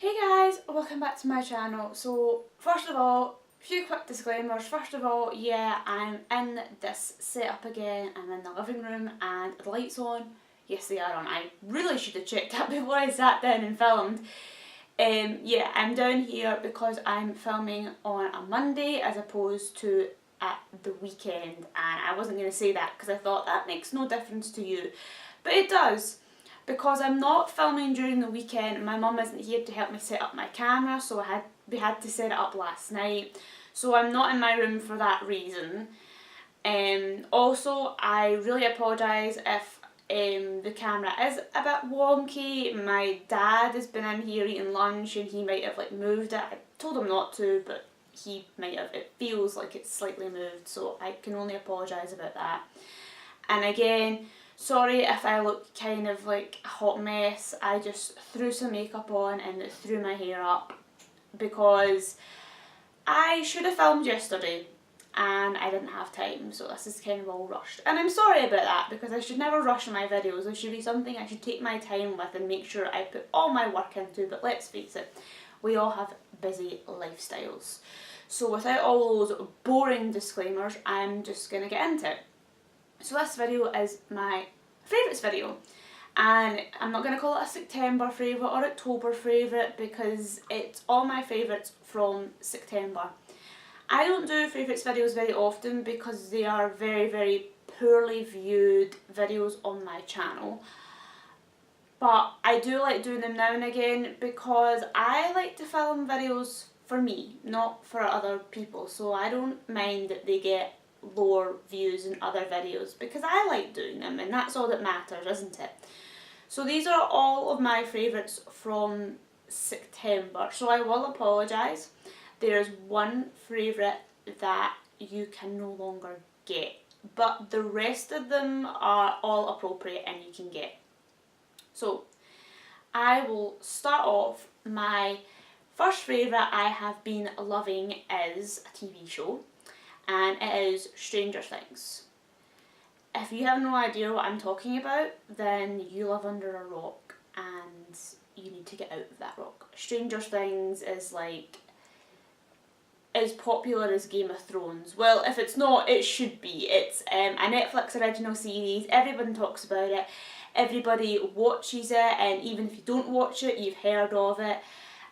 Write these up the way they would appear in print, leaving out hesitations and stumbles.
Hey guys, welcome back to my channel. So first of all, a few quick disclaimers. First of all, yeah, I'm in this setup again. I'm in the living room and the lights on. Yes, they are on. I really should have checked that before I sat down and filmed. Yeah, I'm down here because I'm filming on a Monday as opposed to at the weekend, and I wasn't going to say that because I thought that makes no difference to you, but it does. Because I'm not filming during the weekend, my mum isn't here to help me set up my camera, so we had to set it up last night. So I'm not in my room for that reason. Also, I really apologise if the camera is a bit wonky. My dad has been in here eating lunch and he might have moved it. I told him not to, but he might have. It feels like it's slightly moved, so I can only apologise about that. And again, sorry if I look kind of like a hot mess. I just threw some makeup on and threw my hair up because I should have filmed yesterday and I didn't have time, so this is kind of all rushed. And I'm sorry about that because I should never rush my videos. There should be something I should take my time with and make sure I put all my work into, but let's face it, we all have busy lifestyles. So without all those boring disclaimers, I'm just going to get into it. So this video is my favourites video, and I'm not going to call it a September favourite or October favourite because it's all my favourites from September. I don't do favourites videos very often because they are very, very poorly viewed videos on my channel. But I do like doing them now and again because I like to film videos for me, not for other people. So I don't mind that they get lower views in other videos because I like doing them and that's all that matters, isn't it? So these are all of my favourites from September. So I will apologise. There's one favourite that you can no longer get, but the rest of them are all appropriate and you can get. So I will start off. My first favourite I have been loving is a TV show, and it is Stranger Things. If you have no idea what I'm talking about, then you live under a rock and you need to get out of that rock. Stranger Things is like as popular as Game of Thrones. Well, if it's not, it should be. It's a Netflix original series. Everyone talks about it. Everybody watches it, and even if you don't watch it, you've heard of it.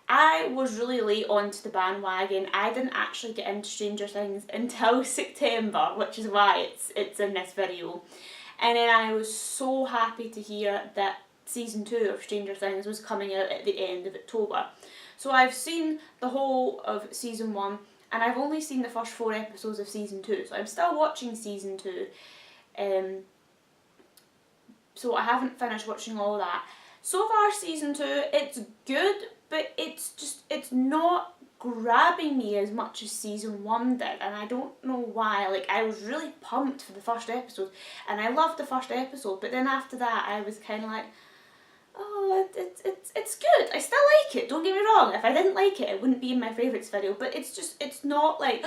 I was really late onto the bandwagon. I didn't actually get into Stranger Things until September, which is why it's in this video. And then I was so happy to hear that season 2 of Stranger Things was coming out at the end of October. So I've seen the whole of season 1 and I've only seen the first 4 episodes of season 2. So I'm still watching season 2. So I haven't finished watching all that. So far season 2, it's good, but it's not grabbing me as much as season 1 did, and I don't know why. I was really pumped for the first episode, and I loved the first episode, but then after that I was kind of like, oh, it's good. I still like it, don't get me wrong. If I didn't like it, it wouldn't be in my favourites video, but it's not like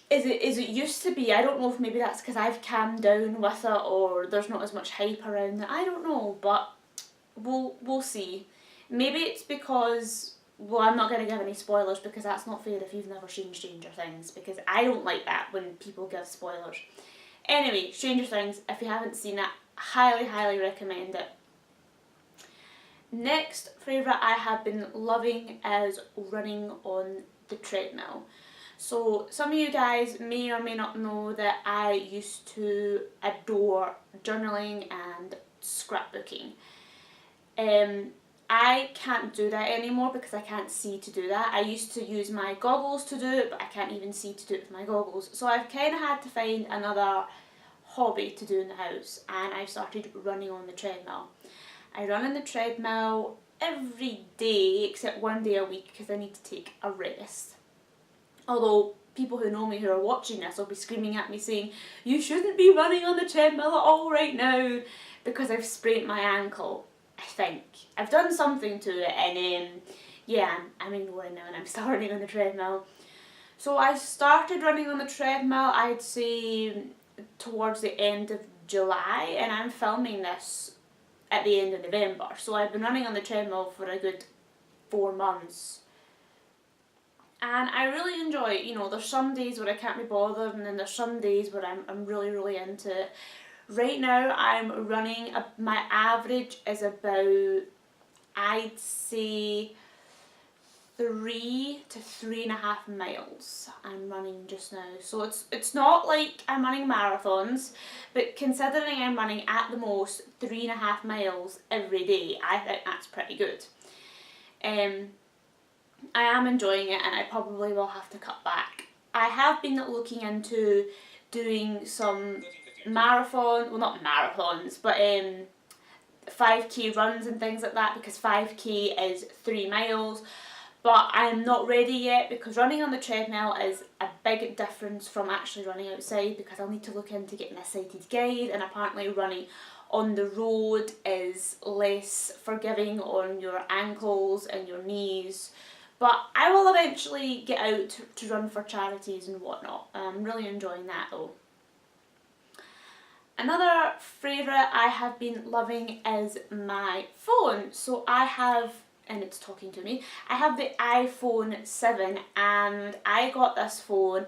Is it used to be. I don't know if maybe that's because I've calmed down with it or there's not as much hype around it. I don't know, but we'll see. Maybe it's because, well, I'm not going to give any spoilers because that's not fair if you've never seen Stranger Things, because I don't like that when people give spoilers. Anyway, Stranger Things, if you haven't seen it, highly, highly recommend it. Next favourite I have been loving is running on the treadmill. So some of you guys may or may not know that I used to adore journaling and scrapbooking. I can't do that anymore because I can't see to do that. I used to use my goggles to do it, but I can't even see to do it with my goggles. So I've kind of had to find another hobby to do in the house, and I've started running on the treadmill. I run on the treadmill every day except one day a week because I need to take a rest. Although people who know me who are watching this will be screaming at me saying, you shouldn't be running on the treadmill at all right now because I've sprained my ankle. I think. I've done something to it, and yeah, I'm ignoring now and I'm still running on the treadmill. So I started running on the treadmill, I'd say towards the end of July, and I'm filming this at the end of November. So I've been running on the treadmill for a good 4 months. And I really enjoy it. You know, there's some days where I can't be bothered, and then there's some days where I'm really into it. Right now I'm running, my average is about, I'd say 3 to 3.5 miles I'm running just now. So it's not like I'm running marathons, but considering I'm running at the most 3.5 miles every day, I think that's pretty good. I am enjoying it, and I probably will have to cut back. I have been looking into doing some well not marathons, but 5k runs and things like that, because 5k is 3 miles. But I'm not ready yet, because running on the treadmill is a big difference from actually running outside, because I'll need to look into getting a sighted guide, and apparently running on the road is less forgiving on your ankles and your knees. But I will eventually get out to run for charities and whatnot. I'm really enjoying that though. Another favourite I have been loving is my phone. So I have, and it's talking to me, I have the iPhone 7, and I got this phone,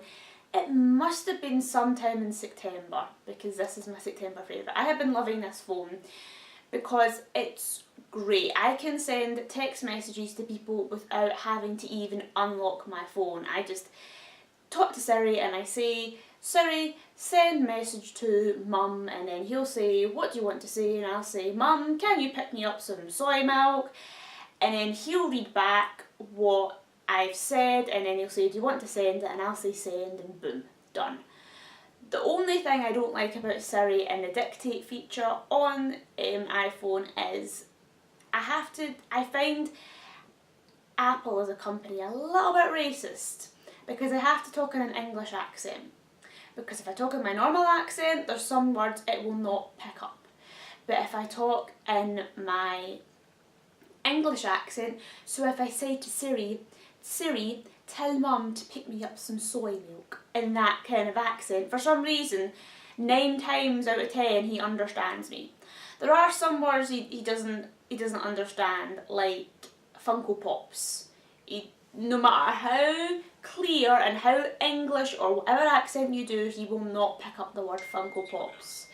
it must have been sometime in September, because this is my September favourite. I have been loving this phone because it's great. I can send text messages to people without having to even unlock my phone. I just talk to Siri and I say, Siri, send message to Mum, and then he'll say, what do you want to say? And I'll say, Mum, can you pick me up some soy milk? And then he'll read back what I've said, and then he'll say, do you want to send it? And I'll say send, and boom, done. The only thing I don't like about Siri and the dictate feature on iPhone is I find Apple as a company a little bit racist, because I have to talk in an English accent. Because if I talk in my normal accent, there's some words it will not pick up. But if I talk in my English accent, so if I say to Siri, Siri, tell Mum to pick me up some soy milk, in that kind of accent, for some reason, 9 times out of 10 he understands me. There are some words he doesn't understand, like Funko Pops. No matter how clear and how English or whatever accent you do, he will not pick up the word Funko Pops.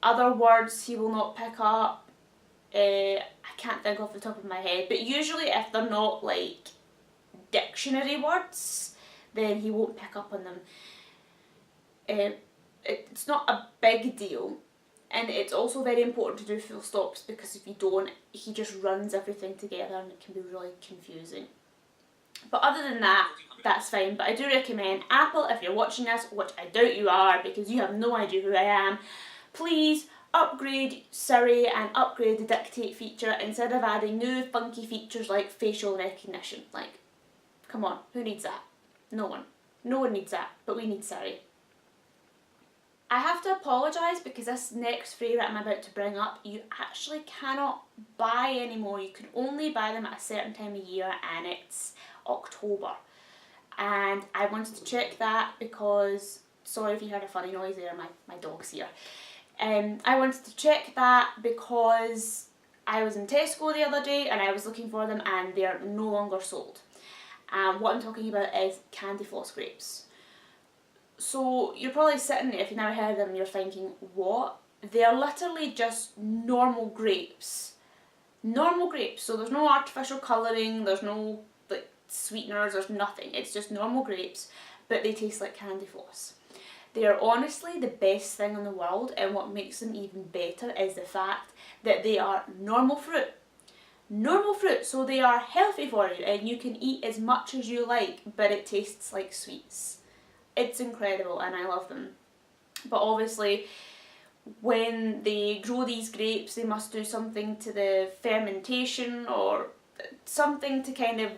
Other words he will not pick up. I can't think off the top of my head, but usually if they're not like dictionary words, then he won't pick up on them. It's not a big deal, and it's also very important to do full stops, because if you don't, he just runs everything together and it can be really confusing. But other than that, that's fine. But I do recommend Apple, if you're watching this, which I doubt you are because you have no idea who I am, please upgrade Siri and upgrade the dictate feature instead of adding new funky features like facial recognition. Like, come on, who needs that? No one. No one needs that, but we need Siri. I have to apologise, because this next favourite I'm about to bring up, you actually cannot buy anymore. You can only buy them at a certain time of year, and it's October. And I wanted to check that because, sorry if you heard a funny noise there, my dog's here. I wanted to check that because I was in Tesco the other day and I was looking for them, and they're no longer sold. What I'm talking about is candy floss grapes. So you're probably sitting there, if you've never heard of them, you're thinking, what? They're literally just normal grapes. Normal grapes, so there's no artificial colouring, there's no like sweeteners, there's nothing. It's just normal grapes, but they taste like candy floss. They are honestly the best thing in the world, and what makes them even better is the fact that they are normal fruit. Normal fruit, so they are healthy for you and you can eat as much as you like, but it tastes like sweets. It's incredible and I love them. But obviously when they grow these grapes, they must do something to the fermentation or something to kind of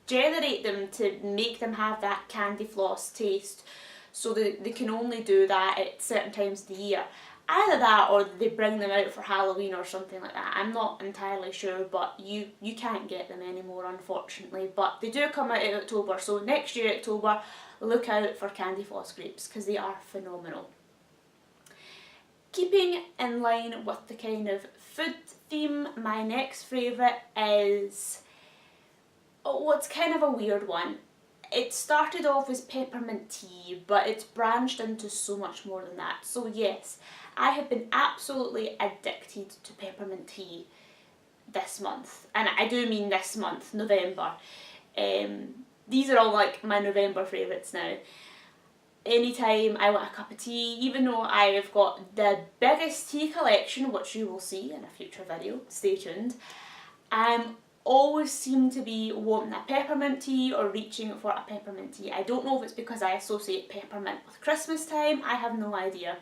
generate them to make them have that candy floss taste. So they can only do that at certain times of the year. Either that or they bring them out for Halloween or something like that. I'm not entirely sure, but you can't get them anymore, unfortunately. But they do come out in October, so next year October, look out for candy floss grapes because they are phenomenal. keeping in line with the kind of food theme, my next favourite is, oh, it's kind of a weird one. It started off as peppermint tea, but it's branched into so much more than that. So yes, I have been absolutely addicted to peppermint tea this month. And I do mean this month, November. These are all like my November favourites now. Anytime I want a cup of tea, even though I have got the biggest tea collection, which you will see in a future video, stay tuned, always seem to be wanting a peppermint tea or reaching for a peppermint tea. I don't know if it's because I associate peppermint with Christmas time, I have no idea.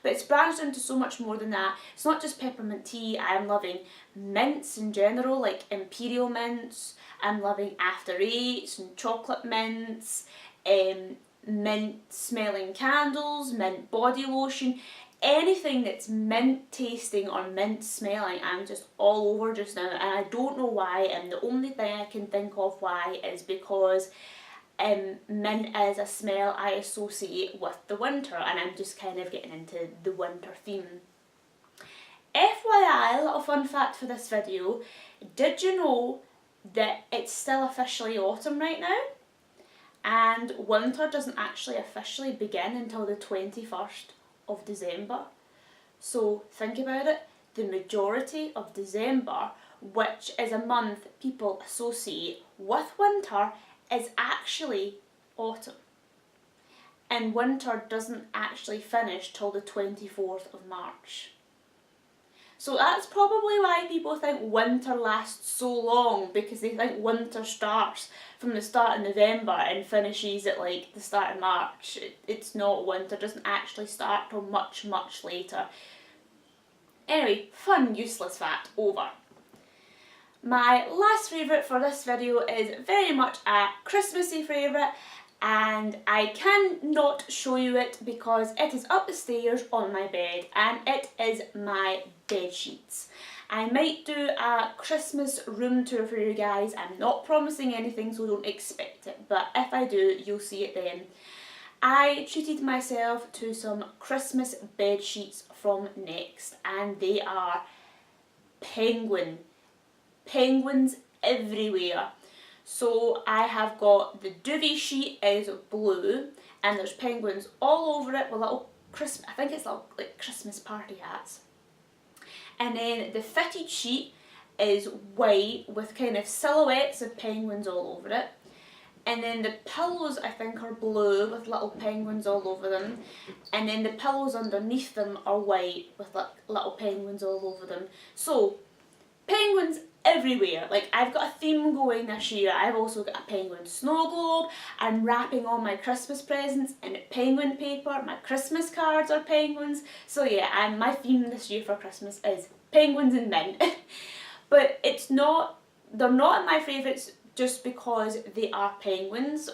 But it's branched into so much more than that. It's not just peppermint tea, I'm loving mints in general, like imperial mints. I'm loving After Eights and chocolate mints, mint smelling candles, mint body lotion. Anything that's mint tasting or mint smelling, I'm just all over just now, and I don't know why, and the only thing I can think of why is because mint is a smell I associate with the winter, and I'm just kind of getting into the winter theme. FYI, little fun fact for this video, did you know that it's still officially autumn right now? And winter doesn't actually officially begin until the 21st of December. So think about it, the majority of December, which is a month people associate with winter, is actually autumn. And winter doesn't actually finish till the 24th of March. So that's probably why people think winter lasts so long, because they think winter starts from the start of November and finishes at like the start of March. It's not. Winter doesn't actually start till much, much later. Anyway, fun, useless fact over. My last favourite for this video is very much a Christmassy favourite, and I cannot show you it because it is up the stairs on my bed, and it is my bed sheets. I might do a Christmas room tour for you guys. I'm not promising anything, so don't expect it, but if I do, you'll see it then. I treated myself to some Christmas bed sheets from Next, and they are penguins everywhere. So I have got the duvet sheet is blue, and there's penguins all over it with little I think it's little like Christmas party hats. And then the fitted sheet is white with kind of silhouettes of penguins all over it. And then the pillows I think are blue with little penguins all over them. And then the pillows underneath them are white with like little penguins all over them. So penguins everywhere. Like, I've got a theme going this year. I've also got a penguin snow globe. I'm wrapping all my Christmas presents in penguin paper. My Christmas cards are penguins. So yeah, my theme this year for Christmas is penguins and mint. But they're not my favourites just because they are penguins,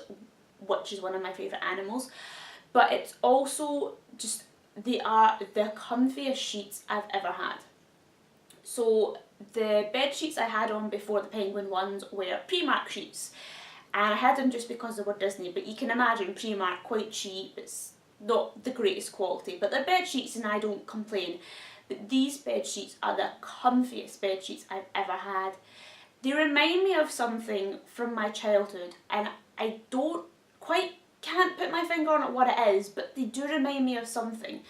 which is one of my favourite animals. But it's also just, they are the comfiest sheets I've ever had. So the bed sheets I had on before the penguin ones were Primark sheets, and I had them just because they were Disney, but you can imagine Primark, quite cheap, it's not the greatest quality, but they're bed sheets and I don't complain. But these bed sheets are the comfiest bed sheets I've ever had. They remind me of something from my childhood, and I can't put my finger on it what it is, but they do remind me of something.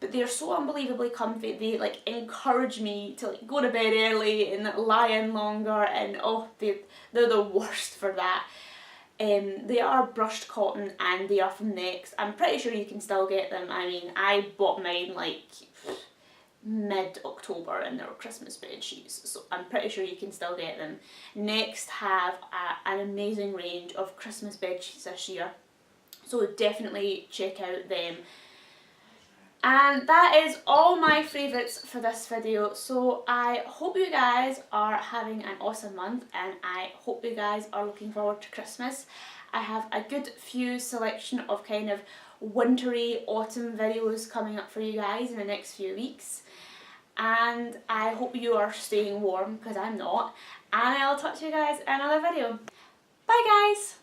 But they're so unbelievably comfy. They like encourage me to like go to bed early and lie in longer, and oh, they're the worst for that. They are brushed cotton and they are from Next. I'm pretty sure you can still get them. I mean, I bought mine like mid-October and they were Christmas bed sheets, so I'm pretty sure you can still get them. Next have an amazing range of Christmas bed sheets this year, so definitely check out them. And that is all my favourites for this video. So I hope you guys are having an awesome month, and I hope you guys are looking forward to Christmas. I have a good few selection of kind of wintry autumn videos coming up for you guys in the next few weeks. And I hope you are staying warm, because I'm not. And I'll talk to you guys in another video. Bye guys!